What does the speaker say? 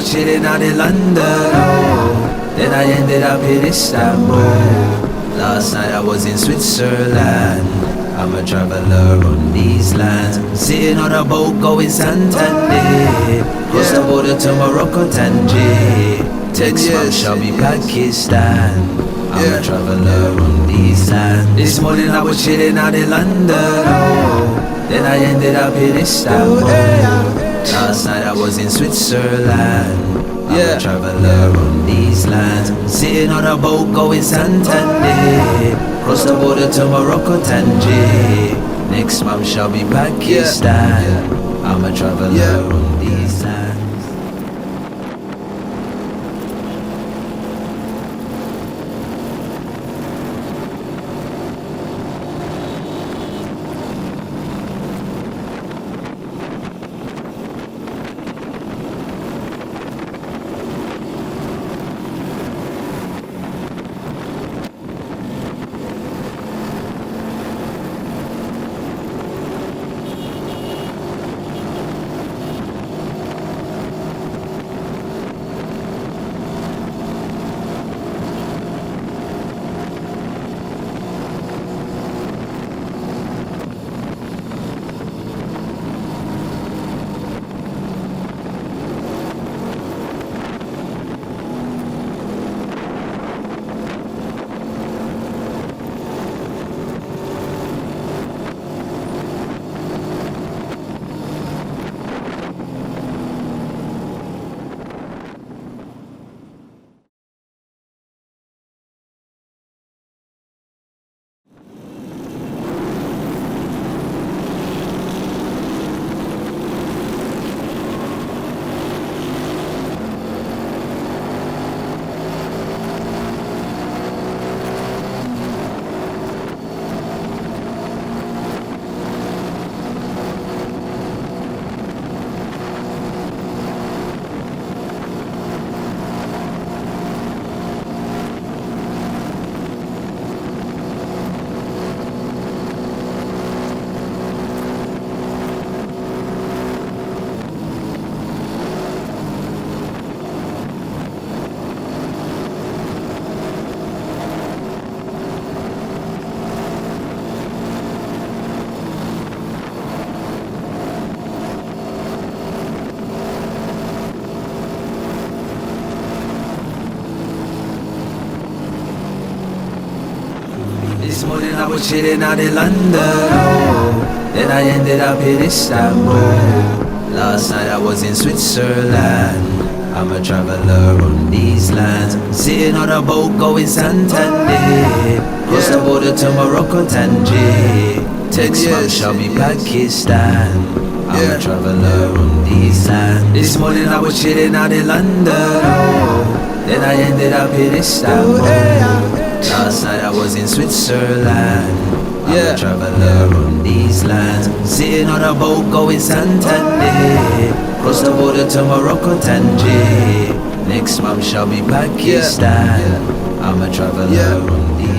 was chilling out in London, oh. Then I ended up in Istanbul. Last night I was in Switzerland. I'm a traveller on these lands. Sitting on a boat going Santander. Cross the border to Morocco, Tangier. Next month shall be Pakistan. I'm a traveller on these lands. This morning I was chilling out in London, oh. Then I ended up in Istanbul. Last night I was in Switzerland. I'm a traveller on these lands. Sitting on a boat going Santander. Cross the border to Morocco, Tangier. Next month shall be Pakistan. I'm a traveller on these lands. This morning I was chilling out in London, oh. Then I ended up in Istanbul. Last night I was in Switzerland. I'm a traveller on these lands. Sitting on a boat going Santander. Cross the border to Morocco, Tangier. Next month shall be Pakistan. I'm a traveller on these lands. This morning I was chilling out in London, oh. Then I ended up in Istanbul. Last night I was in Switzerland. I'm a traveller on these lands. Sitting on a boat going Santander. Cross the border to Morocco, Tangier. Next month shall be Pakistan. I'm a traveller on these